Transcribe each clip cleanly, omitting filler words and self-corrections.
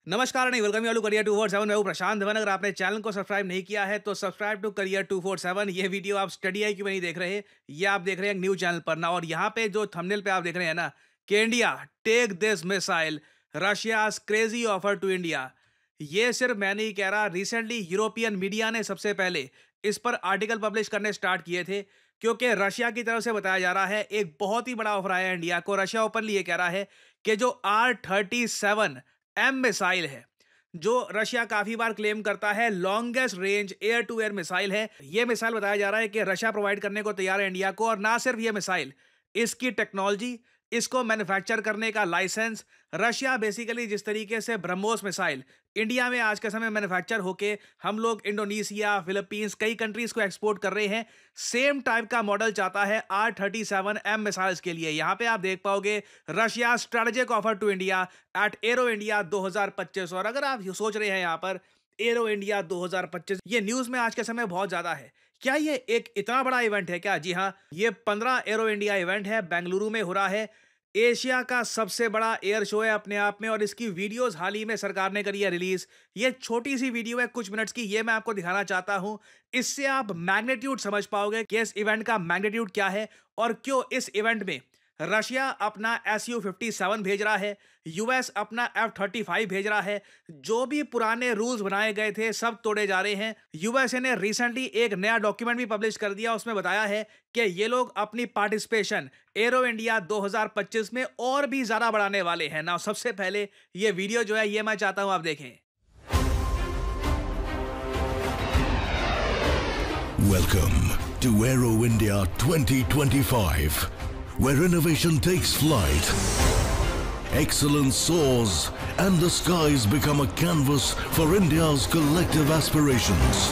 नमस्कार नहीं welcome you career 247। मैं हूं प्रशांत धवन। अगर आपने चैनल को सब्सक्राइब नहीं किया है तो सब्सक्राइब टू करियर 247। ये वीडियो आप स्टडी आई क्यों नहीं देख रहे, ये आप देख रहे हैं न्यू चैनल पर ना। और यहाँ पे जो थंबनेल पे आप देख रहे हैं ना कि India take this missile, Russia's crazy offer to India. ये सिर्फ मैं नहीं कह रहा, रिसेंटली यूरोपियन मीडिया ने सबसे पहले इस पर आर्टिकल पब्लिश करने स्टार्ट किए थे, क्योंकि रशिया की तरफ से बताया जा रहा है एक बहुत ही बड़ा ऑफर आया है इंडिया को। रशिया ओपनली ये कह रहा है कि जो R-37M मिसाइल है, जो रशिया काफी बार क्लेम करता है longest range air to air missile है, यह मिसाइल बताया जा रहा है कि रशिया प्रोवाइड करने को तैयार है इंडिया को। और ना सिर्फ यह मिसाइल, इसकी टेक्नोलॉजी, इसको मैन्युफैक्चर करने का लाइसेंस, रशिया बेसिकली जिस तरीके से ब्रह्मोस मिसाइल इंडिया में आज के समय मैन्युफैक्चर होके हम लोग इंडोनेशिया, फिलीपींस, कई कंट्रीज को एक्सपोर्ट कर रहे हैं, सेम टाइप का मॉडल चाहता है R-37M मिसाइल्स के लिए। यहां पे आप देख पाओगे Russia strategic offer to India at Aero India 2025। और अगर आप सोच रहे हैं यहां पर एरो इंडिया 2025, ये न्यूज में आज के समय बहुत ज्यादा है। क्या ये एक इतना बड़ा इवेंट है क्या? जी हाँ, ये 15 एरो इंडिया इवेंट है, बेंगलुरु में हो रहा है। एशिया का सबसे बड़ा एयर शो है अपने आप में, और इसकी वीडियोस हाल ही में सरकार ने करी है रिलीज। ये छोटी सी वीडियो है कुछ मिनट्स की, ये मैं आपको दिखाना चाहता हूं। इससे आप मैग्नीट्यूड समझ पाओगे कि इस इवेंट का मैग्नीट्यूड क्या है और क्यों इस इवेंट में रशिया अपना Su-57 भेज रहा है, यूएस अपना F-35 भेज रहा है। जो भी पुराने रूल्स बनाए गए थे सब तोड़े जा रहे हैं। यूएसए ने रिसेंटली एक नया डॉक्यूमेंट भी पब्लिश कर दिया, उसमें बताया है कि ये लोग अपनी पार्टिसिपेशन एरो इंडिया 2025 में और भी ज्यादा बढ़ाने वाले हैं ना। सबसे पहले ये वीडियो जो है ये मैं चाहता हूं आप देखें। Welcome to Aero India 2025, where innovation takes flight, excellence soars, and the skies become a canvas for India's collective aspirations.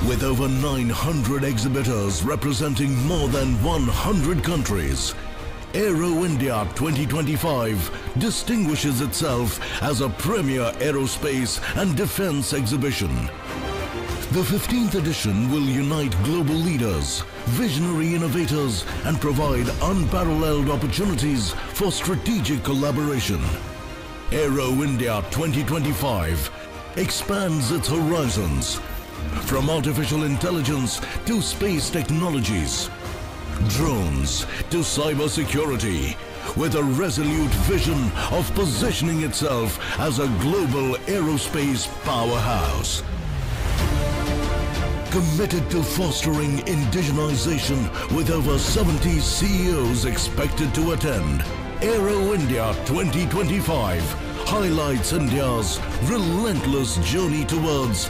With over 900 exhibitors representing more than 100 countries, Aero India 2025 distinguishes itself as a premier aerospace and defense exhibition. The 15th edition will unite global leaders, visionary innovators, and provide unparalleled opportunities for strategic collaboration. Aero India 2025 expands its horizons from artificial intelligence to space technologies, drones to cybersecurity, with a resolute vision of positioning itself as a global aerospace powerhouse. Committed to fostering indigenization with over 70 CEOs expected to attend, Aero India 2025 highlights India's relentless journey towards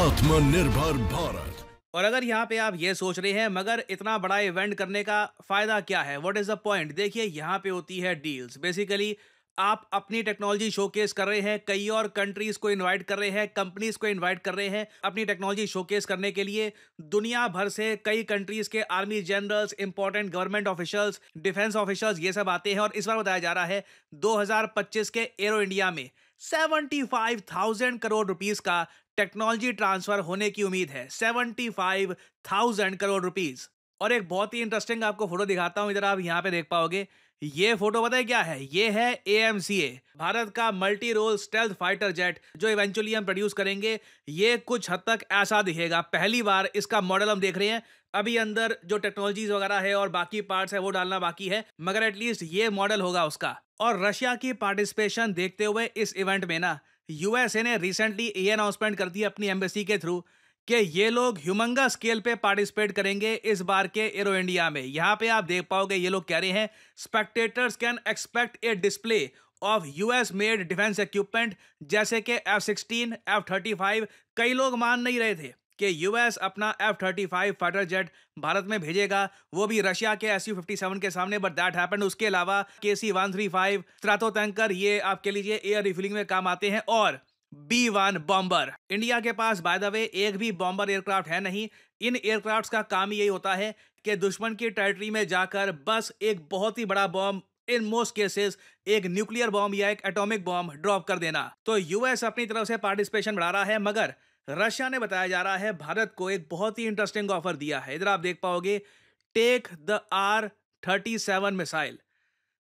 Atmanirbhar Bharat. और अगर यहाँ पे आप ये सोच रहे हैं मगर इतना बड़ा इवेंट करने का फायदा क्या है, व्हाट इज द पॉइंट, देखिए यहाँ पे होती है डील्स। बेसिकली आप अपनी टेक्नोलॉजी शोकेस कर रहे हैं, कई और कंट्रीज को इनवाइट कर रहे हैं, कंपनीज को इनवाइट कर रहे हैं अपनी टेक्नोलॉजी शोकेस करने के लिए। दुनिया भर से कई कंट्रीज के army generals, important government officials, defence officials, ये सब आते हैं। और इस बार बताया जा रहा है 2025 के एरो इंडिया में 75,000 करोड़ रुपीस का टेक्नोलॉजी ट्रांसफर होने की उम्मीद है। 75,000 करोड़ रुपीस। और एक बहुत ही इंटरेस्टिंग आपको फोटो दिखाता हूं, इधर आप यहां पे देख पाओगे। ये फोटो पता है क्या है? ये है AMCA, भारत का multi role stealth fighter jet, जो इवेंचुअली हम प्रोड्यूस करेंगे। ये कुछ हद तक ऐसा दिखेगा, पहली बार इसका मॉडल हम देख रहे हैं। अभी अंदर जो टेक्नोलॉजीज वगैरह है और बाकी पार्ट्स है वो डालना बाकी है, मगर एटलीस्ट ये मॉडल होगा उसका। और रशिया की पार्टिसिपेशन देखते हुए इस इवेंट में ना यूएसए ने रिसेंटली ये अनाउंसमेंट कर दी अपनी एम्बेसी के थ्रू कि ये लोग ह्यूमंगा स्केल पे पार्टिसिपेट करेंगे इस बार के एरो इंडिया में। यहां पे आप देख पाओगे ये लोग कह रहे हैं spectators can expect A display of US made defence equipment, जैसे कि F-16, F-35। कई लोग मान नहीं रहे थे कि यूएस अपना F-35 फाइटर जेट भारत में भेजेगा, वो भी रशिया के Su-57 के सामने, बट दैट हैपेंड। उसके अलावा KC-135 स्ट्रातो टैंकर, ये आपके लिए एयर रिफ्यूलिंग में काम आते हैं। और B-1 बॉम्बर, इंडिया के पास बाय द वे एक भी बॉम्बर एयरक्राफ्ट है नहीं। इन एयरक्राफ्ट्स का काम यही होता है कि दुश्मन की टेरिटरी में जाकर बस एक बहुत ही बड़ा बॉम्ब, इन मोस्ट केसेस एक न्यूक्लियर बॉम्ब या एक एटॉमिक बॉम्ब ड्रॉप कर देना। तो यूएस अपनी तरफ से पार्टिसिपेशन बढ़ा रहा है, मगर रशिया ने बताया जा रहा है भारत को एक बहुत ही इंटरेस्टिंग ऑफर दिया है। इधर आप देख पाओगे, take the R-37 missile.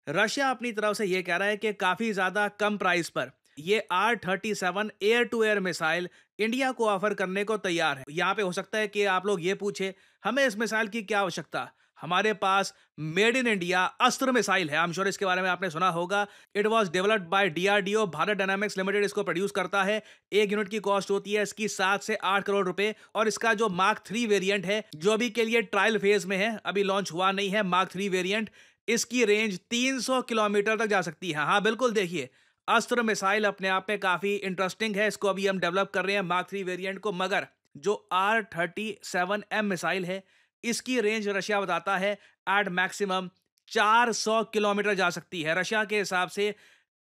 Russia अपनी तरफ से ये कह रहा है कि काफ़ी ज़्यादा कम प्राइस पर ये R-37 air to air missile India को ऑफर करने को तैयार है। यहाँ पे हो सकता है कि आप लोग ये पूछे, हमें इस मिसाइल की क्या आवश्यकता? हमारे पास मेड इन इंडिया अस्त्र मिसाइल है। आई एम श्योर इसके बारे में आपने सुना होगा। It was developed by DRDO, Bharat dynamics limited इसको प्रोड्यूस करता है। एक यूनिट की कॉस्ट होती है इसकी 7 से 8 करोड़ रुपए, और इसका जो मार्क 3 वेरिएंट है, जो अभी के लिए ट्रायल फेज में है, अभी लॉन्च हुआ नहीं है, मार्क 3 वेरिएंट, इसकी रेंज 300 किलोमीटर तक जा सकती है। हाँ बिल्कुल, देखिए अस्त्र मिसाइल अपने आप में काफी इंटरेस्टिंग है। इसको अभी हम डेवलप कर रहे हैं मार्क 3 वेरिएंट को, मगर जो R-37M मिसाइल है, इसकी रेंज रशिया बताता है एट मैक्सिमम 400 किलोमीटर जा सकती है। रशिया के हिसाब से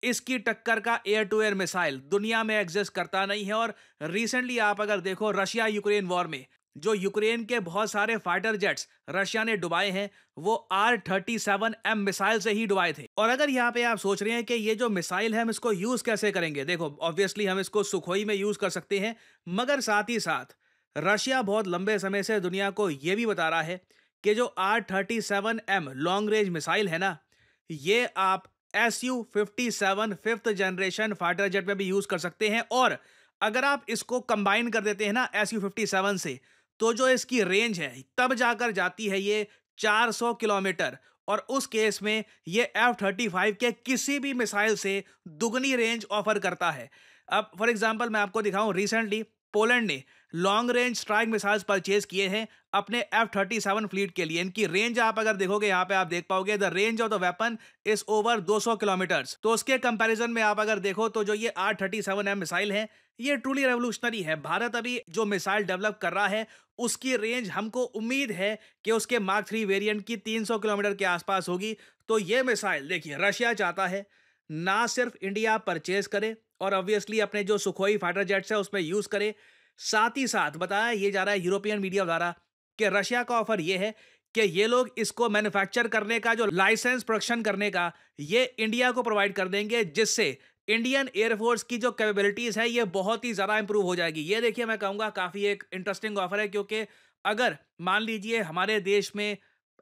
इसकी टक्कर का एयर टू एयर मिसाइल दुनिया में एग्जिस्ट करता नहीं है। और रिसेंटली आप अगर देखो रशिया यूक्रेन वॉर में जो यूक्रेन के बहुत सारे फाइटर जेट्स रशिया ने डुबाए हैं, वो R-37M मिसाइल से ही डुबाए थे। और अगर यहाँ पे आप सोच रहे हैं कि ये जो मिसाइल है हम इसको यूज कैसे करेंगे, देखो ऑब्वियसली हम इसको सुखोई में यूज कर सकते हैं, मगर साथ ही साथ रशिया बहुत लंबे समय से दुनिया को यह भी बता रहा है कि जो R-37M लॉन्ग रेंज मिसाइल है ना, ये आप Su-57 fifth generation fighter jet में भी यूज कर सकते हैं। और अगर आप इसको कंबाइन कर देते हैं ना Su-57 से, तो जो इसकी रेंज है तब जाकर जाती है ये 400 किलोमीटर। और उस केस में ये F-35 के किसी भी मिसाइल से दुगनी रेंज ऑफर करता है। अब फॉर एग्जांपल मैं आपको दिखाऊं, रिसेंटली पोलैंड ने long range strike missiles purchase किए हैं अपने F-37 फ्लीट के लिए। इनकी रेंज आप अगर देखोगे, यहाँ पे आप देख पाओगे the range of the weapon is over 200 kilometre. तो उसके कंपैरिजन में आप अगर देखो तो जो ये R-37M मिसाइल है, ये ट्रूली रेवोल्यूशनरी है। भारत अभी जो मिसाइल डेवलप कर रहा है, उसकी रेंज हमको उम्मीद है कि उसके मार्क 3 वेरिएंट की 300 किलोमीटर के आसपास होगी। तो ये मिसाइल देखिए रशिया चाहता है ना सिर्फ इंडिया परचेज करे और ऑब्वियसली अपने जो सुखोई फाइटर जेट्स है उसमें यूज करे, साथ ही साथ बताया ये जा रहा है यूरोपियन मीडिया द्वारा कि रशिया का ऑफर ये है कि ये लोग इसको मैन्युफैक्चर करने का जो लाइसेंस प्रोडक्शन करने का ये इंडिया को प्रोवाइड कर देंगे, जिससे इंडियन एयरफोर्स की जो कैपेबिलिटीज है ये बहुत ही ज्यादा इंप्रूव हो जाएगी। ये देखिए मैं कहूंगा काफी एक इंटरेस्टिंग ऑफर है, क्योंकि अगर मान लीजिए हमारे देश में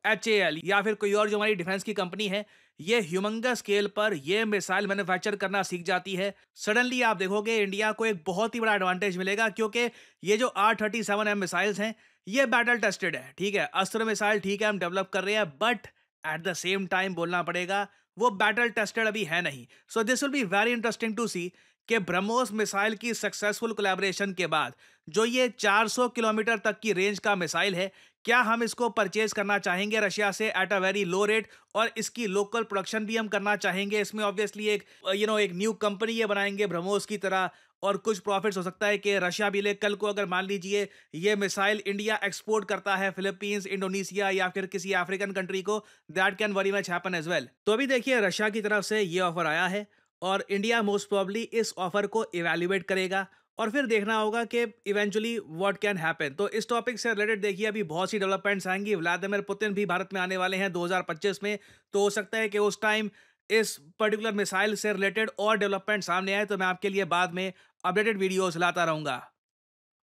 HAL या फिर कोई और जो हमारी डिफेंस की कंपनी है, ये ह्यूमंगस स्केल पर ये मिसाइल मैन्युफैक्चर करना सीख जाती है, सडनली आप देखोगे इंडिया को एक बहुत ही बड़ा एडवांटेज मिलेगा। क्योंकि ये जो R-37M मिसाइल्स हैं ये बैटल टेस्टेड है, ठीक है, अस्त्र मिसाइल ठीक है हम डेवलप कर रहे हैं, but at the same time बोलना पड़ेगा वो बैटल टेस्टेड अभी है नहीं। So this will be very interesting to see कि ब्रह्मोस मिसाइल की सक्सेसफुल कोलैबोरेशन के बाद जो ये 400 किलोमीटर तक की रेंज का मिसाइल है, क्या हम इसको परचेज करना चाहेंगे रशिया से at a very low rate, और इसकी लोकल प्रोडक्शन भी हम करना चाहेंगे। इसमें ऑब्वियसली एक एक न्यू कंपनी ये बनाएंगे ब्रह्मोस की तरह, और कुछ प्रॉफिट्स हो सकता है कि रशिया भी ले। कल को अगर मान लीजिए ये मिसाइल इंडिया एक्सपोर्ट करता है फिलीपींस, इंडोनेशिया या फिर किसी अफ्रीकन कंट्री को, that can very much happen as well. तो अभी देखिए रशिया की तरफ से ये ऑफर आया है और इंडिया मोस्ट प्रोबेबली इस ऑफर को इवैल्यूएट करेगा और फिर देखना होगा कि इवेंचुअली व्हाट कैन हैपन। तो इस टॉपिक से रिलेटेड देखिए अभी बहुत सी डेवलपमेंट्स आएंगी। व्लादिमीर पुतिन भी भारत में आने वाले हैं 2025 में, तो हो सकता है कि उस टाइम इस पर्टिकुलर मिसाइल से रिलेटेड और डेवलपमेंट सामने आए, तो मैं आपके लिए बाद में अपडेटेड वीडियोस लाता रहूंगा।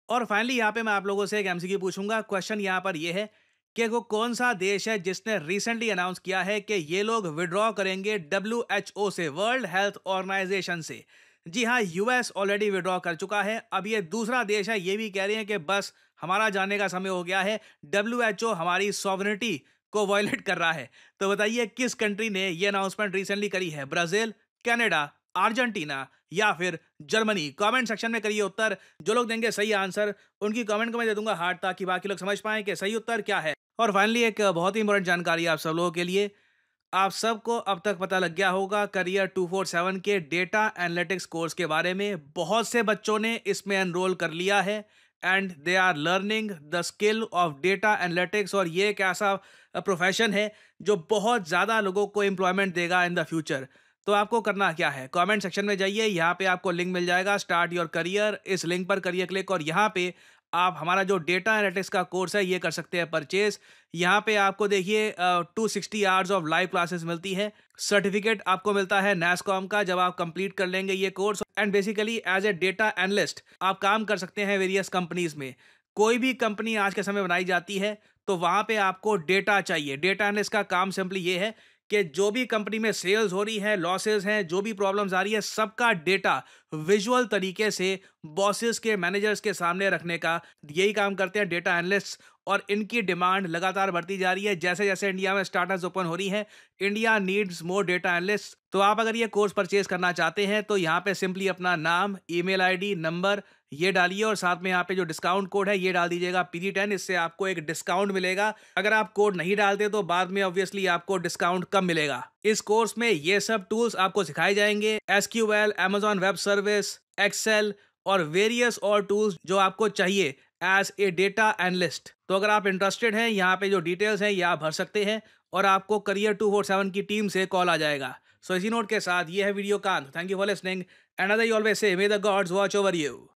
और फाइनली यहाँ पे मैं आप लोगों से एक MCQ पूछूंगा। क्वेश्चन यहाँ पर ये है कि वो कौन सा देश है जिसने रिसेंटली अनाउंस किया है कि ये लोग विड्रॉ करेंगे WHO से, वर्ल्ड हेल्थ ऑर्गेनाइजेशन से। जी हाँ, US ऑलरेडी विड्रॉ कर चुका है। अब ये दूसरा देश है, ये भी कह रहे हैं कि बस हमारा जाने का समय हो गया है, WHO हमारी सॉवरेनिटी को वायलेट कर रहा है। तो बताइए किस कंट्री ने ये अनाउंसमेंट रिसेंटली करी है? ब्राजील, कनाडा, अर्जेंटीना या फिर जर्मनी? कमेंट सेक्शन में करिए उत्तर। जो लोग देंगे सही आंसर उनकी कमेंट को मैं दे दूंगा हार्ट, ताकि बाकी लोग समझ पाएं कि सही उत्तर क्या है। और फाइनली एक बहुत ही इंपॉर्टेंट जानकारी आप सब लोगों के लिए। आप सबको अब तक पता लग गया होगा करियर 247 के डेटा एनालिटिक्स कोर्स के बारे में। बहुत से बच्चों ने इसमें एनरोल कर लिया है and they are learning the skill of data analytics. और ये एक ऐसा प्रोफेशन है जो बहुत ज़्यादा लोगों को एम्प्लॉयमेंट देगा इन द फ्यूचर। तो आपको करना क्या है, कमेंट सेक्शन में जाइए, यहाँ पे आपको लिंक मिल जाएगा स्टार्ट योर करियर। इस लिंक पर करिए क्लिक और यहाँ पे आप हमारा जो डेटा एनालिटिक्स का कोर्स है ये कर सकते हैं परचेज। यहाँ पे आपको देखिए 260 आवर्स ऑफ लाइव क्लासेस मिलती है। सर्टिफिकेट आपको मिलता है NASSCOM का जब आप कंप्लीट कर लेंगे ये course. And basically as a data analyst आप काम कर सकते हैं वेरियस कंपनीज में। कोई भी कंपनी आज के समय बनाई जाती है तो वहाँ पे आपको डेटा चाहिए। डेटा एनालिस्ट का काम सिंपली ये है कि जो भी कंपनी में सेल्स हो रही है, लॉसेस हैं, जो भी प्रॉब्लम्स आ रही है, सबका डेटा विजुअल तरीके से बॉसेस के, मैनेजर्स के सामने रखने का यही काम करते हैं डेटा एनालिस्ट। और इनकी डिमांड लगातार बढ़ती जा रही है। जैसे जैसे इंडिया में स्टार्टअप्स ओपन हो रही हैं, India needs more data analyst. तो आप अगर ये कोर्स परचेज करना चाहते हैं तो यहाँ पे सिंपली अपना नाम, ईमेल आईडी, नंबर ये डालिए और साथ में यहाँ पे जो डिस्काउंट कोड है ये डाल दीजिएगा PD10। इससे आपको एक डिस्काउंट मिलेगा। अगर आप कोड नहीं डालते तो बाद में ऑब्वियसली आपको डिस्काउंट कम मिलेगा। इस कोर्स में ये सब टूल्स आपको सिखाए जाएंगे, SQL, Amazon web service, excel और वेरियस और टूल्स जो आपको चाहिए एज ए डेटा एनालिस्ट। तो अगर आप इंटरेस्टेड हैं, यहाँ पे जो डिटेल्स हैं ये आप भर सकते हैं और आपको करियर 247 की टीम से कॉल आ जाएगा। सो इसी नोट के साथ ये है वीडियो का अंत। Thank you for listening and as I always say, may the gods watch over you.